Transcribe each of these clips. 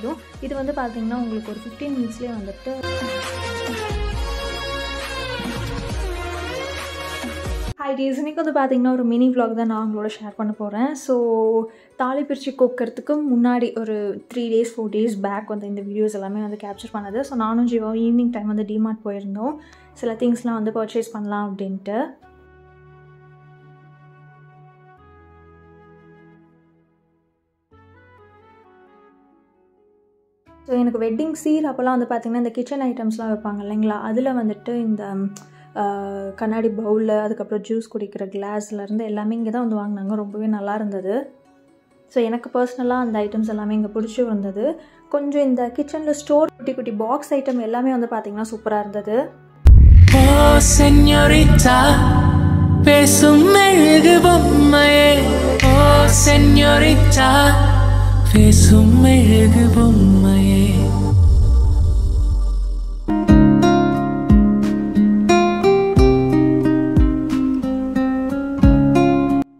கிடச்சிடும். இது வந்து பார்த்திங்கன்னா உங்களுக்கு ஒரு 15 மினிட்ஸ்லேயே வந்துட்டு ஹாய் டேஸ். இன்றைக்கி வந்து பார்த்திங்கன்னா ஒரு மினி vlog தான் நான் உங்களோட ஷேர் பண்ண போகிறேன். ஸோ தாலி பிரித்து கோக்கிறதுக்கு முன்னாடி ஒரு 3 days 4 days பேக் வந்து இந்த வீடியோஸ் எல்லாமே வந்து கேப்சர் பண்ணது. ஸோ நானும் ஜீவாவும் ஈவினிங் டைம் வந்து டிமார்ட் போயிருந்தோம் சில திங்ஸ்லாம் வந்து பர்ச்சேஸ் பண்ணலாம் அப்படின்ட்டு. ஸோ எனக்கு வெட்டிங் சீர் அப்போல்லாம் வந்து பார்த்திங்கன்னா இந்த கிச்சன் ஐட்டம்ஸ்லாம் வைப்பாங்க இல்லைங்களா, அதில் வந்துட்டு இந்த கண்ணாடி பவுலில் அதுக்கப்புறம் ஜூஸ் குடிக்கிற கிளாஸ்லேருந்து எல்லாமே இங்கே தான் வந்து வாங்கினாங்க. ரொம்பவே நல்லா இருந்தது. ஸோ எனக்கு பர்சனலாக அந்த ஐட்டம்ஸ் எல்லாமே இங்கே பிடிச்சி இருந்தது. கொஞ்சம் இந்த கிச்சனில் ஸ்டோர் குட்டி குட்டி பாக்ஸ் ஐட்டம் எல்லாமே வந்து பார்த்திங்கன்னா சூப்பராக இருந்தது. ஓ சென்யோரிட்டா பேசும் மெழுகு பொம்மையே, ஓ சென்யோரிட்டா பேசும் மெழுகு பொம்மையே.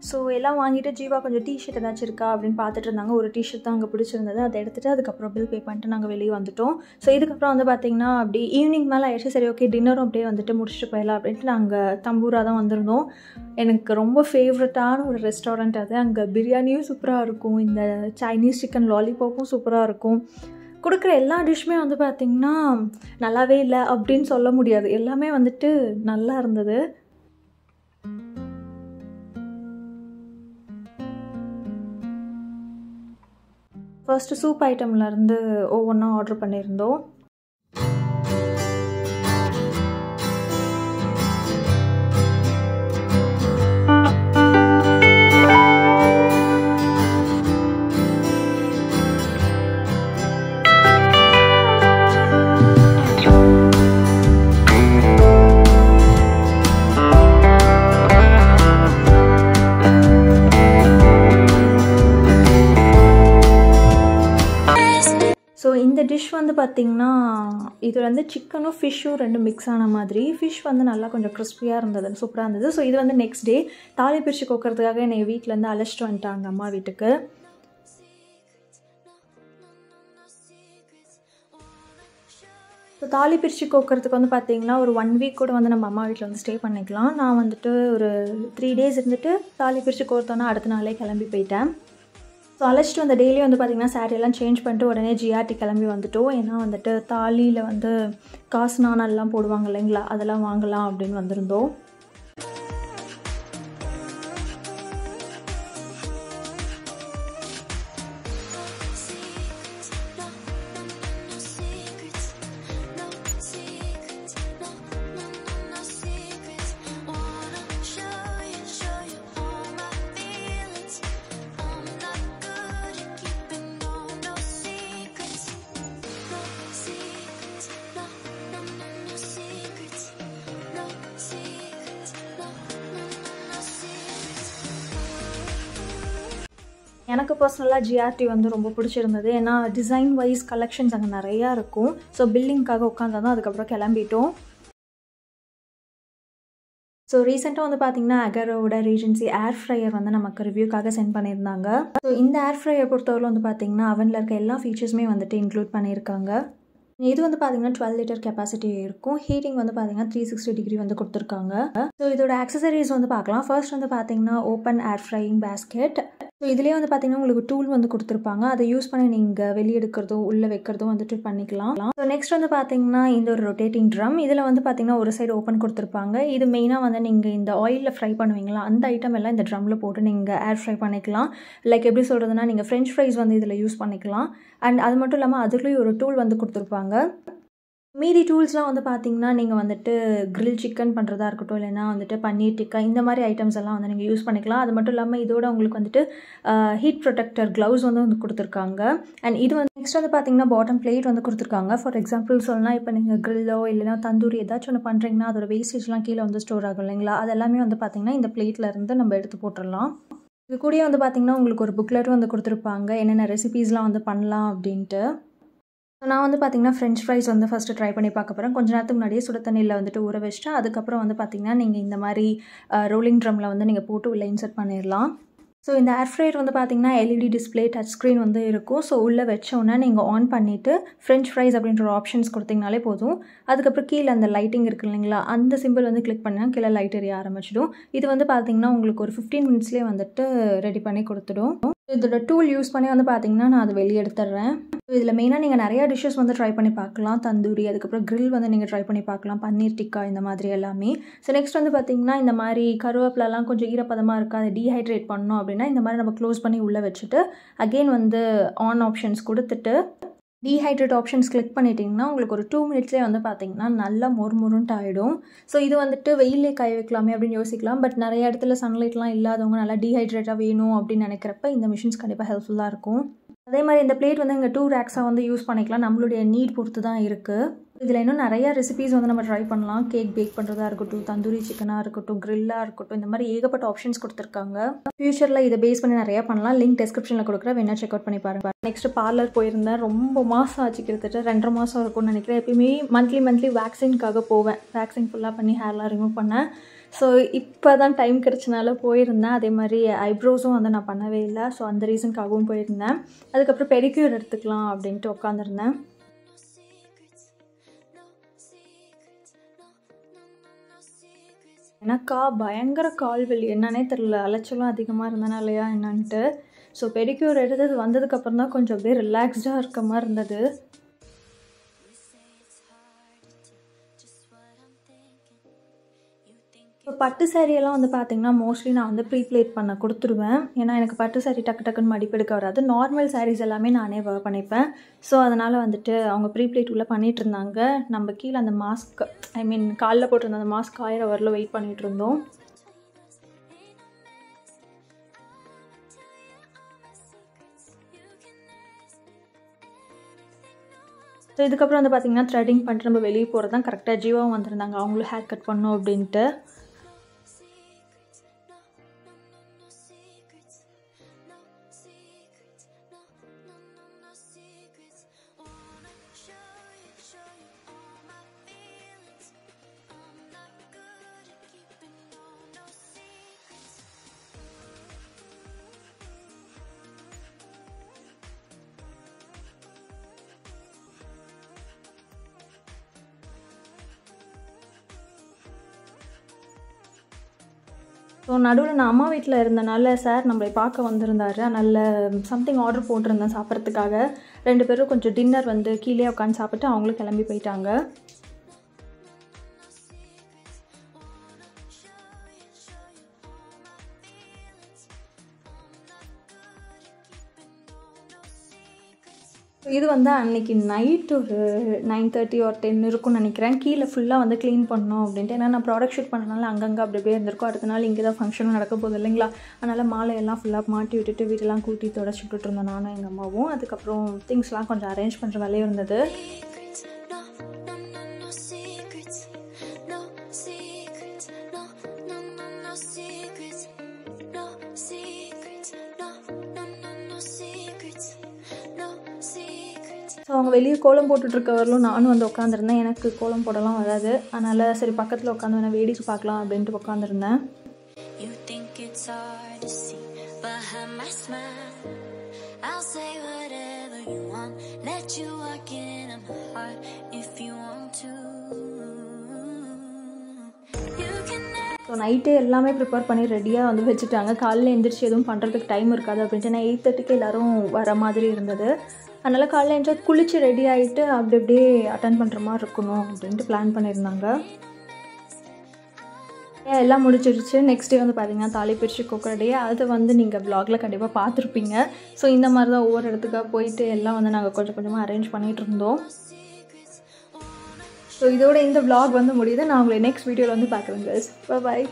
ஸோ எல்லாம் வாங்கிட்டு ஜீவா கொஞ்சம் டிஷர்ட் ஏதாச்சும் இருக்கா அப்படின்னு பார்த்துட்டு இருந்தாங்க. ஒரு டிஷர்ட் தான் அங்கே பிடிச்சிருந்தது. அதை எடுத்துகிட்டு அதுக்கப்புறம் பில் பே பண்ணிட்டு நாங்கள் வெளியே வந்துட்டோம். ஸோ இதுக்கப்புறம் வந்து பார்த்திங்கன்னா அப்படி ஈவினிங் மேலே ஆயிடுச்சு. சரி ஓகே டின்னரும் அப்படியே வந்துட்டு முடிச்சுட்டு போயிடலாம் அப்படின்ட்டு நாங்கள் தம்பூரா தான் வந்திருந்தோம். எனக்கு ரொம்ப ஃபேவரட்டான ஒரு ரெஸ்டாரண்ட் அது. அங்கே பிரியாணியும் சூப்பராக இருக்கும், இந்த சைனீஸ் சிக்கன் லாலிபாப்பும் சூப்பராக இருக்கும். கொடுக்குற எல்லா டிஷ்ஷுமே வந்து பார்த்திங்கன்னா நல்லாவே இல்லை அப்படின்னு சொல்ல முடியாது, எல்லாமே வந்துட்டு நல்லா இருந்தது. ஃபர்ஸ்ட்டு சூப் ஐட்டம்லேருந்து ஒவ்வொன்றா ஆர்டர் பண்ணியிருந்தோம். ஸோ இந்த டிஷ் வந்து பார்த்திங்கன்னா இது வந்து சிக்கனும் ஃபிஷ்ஷும் ரெண்டும் மிக்ஸ் ஆன மாதிரி. ஃபிஷ் வந்து நல்லா கொஞ்சம் கிறிஸ்பியாக இருந்தது, சூப்பராக இருந்தது. ஸோ இது வந்து நெக்ஸ்ட் டே தாலி பிரித்து கோக்கிறதுக்காக என்னை வீட்டிலேருந்து அழைச்சிட்டு வந்துட்டாங்க அம்மா வீட்டுக்கு. ஸோ தாலி பிரித்து கோக்கிறதுக்கு வந்து பார்த்திங்கன்னா ஒரு 1 week கூட வந்து நம்ம அம்மா வீட்டில் வந்து ஸ்டே பண்ணிக்கலாம். நான் வந்துட்டு ஒரு 3 days இருந்துட்டு தாலி பிரித்து கோர்த்தோன்னா அடுத்த நாளே கிளம்பி போயிட்டேன். ஸோ அழைச்சிட்டு வந்த டெய்லி வந்து பார்த்திங்கன்னா சாரியெல்லாம் சேஞ்ச் பண்ணிட்டு உடனே ஜிஆர்டி கிளம்பி வந்துட்டோம். ஏன்னா வந்துட்டு தாலியில் வந்து காசு நாணெல்லாம் போடுவாங்க இல்லைங்களா, அதெல்லாம் வாங்கலாம் அப்படின்னு வந்திருந்தோம். எனக்கு பர்சனலாக ஜிஆர்டி வந்து ரொம்ப பிடிச்சிருந்தது. ஏன்னா டிசைன் வைஸ் கலெக்ஷன்ஸ் அங்கே நிறையா இருக்கும். ஸோ பில்லிங்காக உட்காந்தா தான் அதுக்கப்புறம் கிளம்பிட்டோம். ஸோ ரீசெண்டாக வந்து பார்த்திங்கன்னா அகரோட ரீஜென்சி ஏர் ஃப்ரையர் வந்து நமக்கு ரிவ்யூக்காக சென்ட் பண்ணியிருந்தாங்க. ஸோ இந்த ஏர் ஃப்ரையர் பொறுத்தவரை வந்து பார்த்திங்கன்னா அவனில் இருக்க எல்லா ஃபீச்சர்ஸுமே வந்துட்டு இன்க்ளூட் பண்ணியிருக்காங்க. இது வந்து பார்த்திங்கன்னா 12 liter கெப்பாசிட்டி இருக்கும். ஹீட்டிங் வந்து பார்த்திங்கன்னா 360 degree வந்து கொடுத்துருக்காங்க. ஸோ இதோட ஆக்சசரிஸ் வந்து பார்க்கலாம். ஃபர்ஸ்ட் வந்து பார்த்திங்கன்னா open air frying basket. So இதுலேயே வந்து பார்த்திங்கன்னா உங்களுக்கு டூல் வந்து கொடுத்துருப்பாங்க. அதை யூஸ் பண்ணி நீங்கள் வெளியே எடுக்கிறதோ உள்ளே வைக்கிறதோ வந்துட்டு பண்ணிக்கலாம். ஸோ நெக்ஸ்ட் வந்து பார்த்திங்கன்னா இந்த ஒரு ரொட்டேட்டிங் ட்ரம். இதில் வந்து பார்த்திங்கன்னா ஒரு சைடு ஓப்பன் கொடுத்துருப்பாங்க. இது மெயினாக வந்து நீங்கள் இந்த ஆயிலில் ஃப்ரை பண்ணுவீங்களா அந்த ஐட்டம் எல்லாம் இந்த ட்ரம்மில் போட்டு நீங்கள் ஏர் ஃப்ரை பண்ணிக்கலாம். லைக் எப்படி சொல்கிறதுனா நீங்கள் ஃப்ரெஞ்ச் ஃப்ரைஸ் வந்து இதில் யூஸ் பண்ணிக்கலாம். அண்ட் அது மட்டும் இல்லாமல் அதுக்குள்ளேயும் ஒரு டூல் வந்து கொடுத்துருப்பாங்க. மீதி டூல்ஸ்லாம் வந்து பார்த்திங்கன்னா நீங்கள் வந்துட்டு கிரில் சிக்கன் பண்ணுறதா இருக்கட்டும், இல்லைனா வந்துட்டு பன்னீர் டிக்கா இந்த மாதிரி ஐட்டம்ஸ் எல்லாம் வந்து நீங்கள் யூஸ் பண்ணிக்கலாம். அது மட்டும் இல்லாமல் இதோட உங்களுக்கு வந்துட்டு ஹீட் ப்ரொடெக்டர் க்ளவுஸ் வந்து கொடுத்துருக்காங்க. அண்ட் இது வந்து நெக்ஸ்ட் வந்து பார்த்திங்கன்னா பாட்டம் பிளேட் வந்து கொடுத்துருக்காங்க. ஃபார் எக்ஸாம்பிள் சொல்லலாம், இப்போ நீங்கள் கிரில்லோ இல்லைனா தந்தூரி ஏதாச்சும் ஒன்று பண்ணுறீங்கன்னா அதோட வேஸ்டேஜ்லாம் கீழே வந்து ஸ்டோர் ஆகும் இல்லைங்களா, அது எல்லாமே வந்து பார்த்திங்கன்னா இந்த பிளேட்டில் இருந்து நம்ம எடுத்து போட்டுடலாம். இது கூடயே வந்து பார்த்திங்கன்னா உங்களுக்கு ஒரு புக்லெட்டும் வந்து கொடுத்துருப்பாங்க, என்னென்ன ரெசிபீஸ்லாம் வந்து பண்ணலாம் அப்படின்ட்டு. நான் வந்து பார்த்திங்கன்னா ஃப்ரெஞ்ச் ஃப்ரைஸ் வந்து ஃபஸ்ட்டு ட்ரை பண்ணி பார்க்க போகிறேன். கொஞ்சம் நேரத்துக்கு முன்னாடியே சுட தண்ணியில் வந்துட்டு ஊற வச்சுட்டு அதுக்கப்புறம் வந்து பார்த்திங்கன்னா நீங்கள் இந்த மாதிரி ரோலிங் ட்ரம்மில் வந்து நீங்கள் போட்டு உள்ளே இன்சர்ட் பண்ணிடலாம். ஸோ இந்த ஏர் ஃப்ரையர் வந்து பார்த்திங்கன்னா எல்இடி டிஸ்பிளே டச் ஸ்க்ரீன் வந்து இருக்கும். ஸோ உள்ளே வச்சோன்னா நீங்கள் ஆன் பண்ணிவிட்டு ஃப்ரெஞ்ச் ஃப்ரைஸ் அப்படின்ற ஒரு ஆப்ஷன்ஸ் கொடுத்திங்கனாலே போதும். அதுக்கப்புறம் கீழே அந்த லைட்டிங் இருக்குது இல்லைங்களா, அந்த சிம்பிள் வந்து கிளிக் பண்ணால் கீழே லைட் எரிய ஆரம்பிச்சிடும். இது வந்து பார்த்திங்கன்னா உங்களுக்கு ஒரு 15 மினிட்ஸ்லேயே வந்துட்டு ரெடி பண்ணி கொடுத்துடும். இதோட டூல் யூஸ் பண்ணி வந்து பார்த்திங்கன்னா நான் அதை வெளியே எடுத்துடுறேன். இதில் மெயினாக நீங்கள் நிறையா டிஷ்ஷஸ் வந்து ட்ரை பண்ணி பார்க்கலாம். தந்தூரி, அதுக்கப்புறம் grill வந்து நீங்கள் ட்ரை பண்ணி பார்க்கலாம். பன்னீர் டிக்கா இந்த மாதிரி எல்லாமே. ஸோ நெக்ஸ்ட் வந்து பார்த்திங்கன்னா இந்த மாதிரி கருவேப்பிலலாம் கொஞ்சம் ஈரப்பதமாக இருக்குது, அதை டீஹைட்ரேட் பண்ணோம் அப்படின்னா இந்த மாதிரி நம்ம க்ளோஸ் பண்ணி உள்ளே வச்சுட்டு அகெயின் வந்து ஆன் ஆப்ஷன்ஸ் கொடுத்துட்டு டீஹைட்ரேட் ஆப்ஷன்ஸ் கிளிக் பண்ணிட்டிங்கன்னா உங்களுக்கு ஒரு 2 மினிட்ஸ்லேயே வந்து பார்த்திங்கன்னா நல்லா மொறுமொருன்ட்டு ஆகிடும். ஸோ இது வந்துட்டு வெயிலே காய வைக்கலாமே அப்படின்னு யோசிக்கலாம். பட் நிறைய இடத்துல சன்லைட்லாம் இல்லாதவங்க நல்லா டீஹைட்ரேட்டாக வேணும் அப்படின்னு நினைக்கிறப்ப இந்த மிஷின்ஸ் கண்டிப்பாக ஹெல்ப்ஃபுல்லாக இருக்கும். அதே மாதிரி இந்த பிளேட் வந்து இங்கே 2 ரேக்ஸாக வந்து யூஸ் பண்ணிக்கலாம். நம்மளுடைய நீட் பொறுத்து தான் இருக்குது. இதில் இன்னும் நிறையா ரெசிபீஸ் வந்து நம்ம ட்ரை பண்ணலாம். கேக் பேக் பண்ணுறதா இருக்கட்டும், தந்தூரி சிக்கனாக இருக்கட்டும், கிரில்லாக இருக்கட்டும், இந்த மாதிரி ஏகப்பட்ட ஆப்ஷன்ஸ் கொடுத்துருக்காங்க. ஃபியூச்சரில் இதை பேஸ் பண்ணி நிறையா பண்ணலாம். லிங்க் டிஸ்கிரிப்ஷனில் கொடுக்குறேன், வேணா செக் அவுட் பண்ணி பாருங்கள். நெக்ஸ்ட் பார்லர் போயிருந்தேன். ரொம்ப மாதம் ஆச்சு, கிட்டத்தட்ட 2.5 மாதம் இருக்கும்னு நினைக்கிறேன். எப்பயுமே மந்த்லி வேக்சின்காக போவேன். வேக்சின் ஃபுல்லாக பண்ணி ஹேர்லாம் ரிமூவ் பண்ணேன். ஸோ இப்போ தான் டைம் கிடச்சனால போயிருந்தேன். அதே மாதிரி ஐப்ரோஸும் வந்து நான் பண்ணவே இல்லை. ஸோ அந்த ரீசனுக்காகவும் போயிருந்தேன். அதுக்கப்புறம் பெடிக்யூர் எடுத்துக்கலாம் அப்படின்ட்டு உட்காந்துருந்தேன். எனக்கா பயங்கர கால்வலி, என்னன்னே தெரில, அலைச்சலும் அதிகமாக இருந்தனாலையா என்னன்ட்டு. ஸோ பெடிக்யூர் எடுத்தது வந்ததுக்கப்புறம் தான் கொஞ்சம் அப்படியே ரிலாக்ஸ்டாக இருக்க மாதிரி இருந்தது. இப்போ பட்டு சாரியெல்லாம் வந்து பார்த்திங்கன்னா மோஸ்ட்லி நான் வந்து ப்ரீப்ளேட் பண்ண கொடுத்துருவேன். ஏன்னா எனக்கு பட்டு சாரி டக்கு டக்குன்னு மடிப்பெடுக்க வராது. நார்மல் சாரீஸ் எல்லாமே நானே வேர் பண்ணிப்பேன். ஸோ அதனால் வந்துட்டு அவங்க ப்ரீப்ளேட் உள்ளே பண்ணிகிட்டு இருந்தாங்க. நம்ம கீழே அந்த மாஸ்க், காலில் போட்டிருந்த அந்த மாஸ்க் ஆயிரம் வரல வெயிட் பண்ணிகிட்டு இருந்தோம். ஸோ இதுக்கப்புறம் வந்து பார்த்திங்கன்னா த்ரெட்டிங் பண்ணிட்டு நம்ம வெளியே போகிறது தான் கரெக்டாக. ஜீவாவும் வந்திருந்தாங்க, அவங்களும் ஹேர் கட் பண்ணோம் அப்படின்ட்டு. ஸோ நடுவில் நான் அம்மா வீட்டில் இருந்தனால சார் நம்மளை பார்க்க வந்திருந்தார். அதனால் சம்திங் ஆர்டர் போட்டிருந்தேன் சாப்பிட்றதுக்காக. 2 பேரும் கொஞ்சம் டின்னர் வந்து கீழே உட்காந்து சாப்பிட்டு அவங்களும் கிளம்பி போயிட்டாங்க. இது வந்து அன்றைக்கி நைட் ஒரு 9:30 or 10 இருக்கும்னு நினைக்கிறேன். கீழே ஃபுல்லாக வந்து க்ளீன் பண்ணோம் அப்படின்ட்டு. ஏன்னா நான் ப்ராடக்ட் ஷூட் பண்ணனால அங்கங்கே அப்படி அப்படியே இருந்திருக்கும். அடுத்த நாள் இங்கே தான் ஃபங்க்ஷனும் நடக்க போகுது இல்லைங்களா. அதனால் மாலையெல்லாம் ஃபுல்லாக மாட்டி விட்டுட்டு வீட்டெல்லாம் கூட்டி தொடச்சி விட்டுட்டு இருந்தோம் நானும் எங்கள் அம்மாவும். அதுக்கப்புறம் திங்ஸ்லாம் கொஞ்சம் அரேஞ்ச் பண்ணுற வேலையும் இருந்தது. ஸோ அவங்க வெளியே கோலம் போட்டுட்ருக்கவர்களும் நானும் வந்து உட்காந்துருந்தேன். எனக்கு கோலம் போடலாம் வராது. அதனால் சரி பக்கத்தில் உட்காந்து வேணால் வேடிக்கை பார்க்கலாம் அப்படின்ட்டு உட்காந்துருந்தேன். ஸோ நைட்டே எல்லாமே ப்ரிப்பேர் பண்ணி ரெடியாக வந்து வச்சுட்டாங்க. காலையில் எழுந்திரிச்சி எதுவும் பண்ணுறதுக்கு டைம் இருக்காது அப்படின்ட்டு நான் 8:30க்கு எல்லோரும் வர மாதிரி இருந்தது. அதனால் காலையில் எழுந்திரிச்சு குளித்து ரெடி ஆகிட்டு அப்படி அப்படியே அட்டன் பண்ணுற மாதிரி இருக்கணும் அப்படின்ட்டு பிளான் பண்ணியிருந்தாங்க. எல்லாம் முடிச்சிருச்சு. நெக்ஸ்ட் டே வந்து பார்த்திங்கன்னா தாலி பிரித்து கோக்குற டே. அதை வந்து நீங்கள் வ்ளாகில் கண்டிப்பாக பார்த்துருப்பீங்க. ஸோ இந்த மாதிரி தான் ஒவ்வொரு இடத்துக்காக போயிட்டு எல்லாம் வந்து நாங்கள் கொஞ்சம் கொஞ்சமாக அரேஞ்ச் பண்ணிகிட்டு இருந்தோம். ஸோ இதோட இந்த வ்ளாக் வந்து முடியுது. நான் உங்களை நெக்ஸ்ட் வீடியோவில் வந்து பார்க்குறேன். பாய்.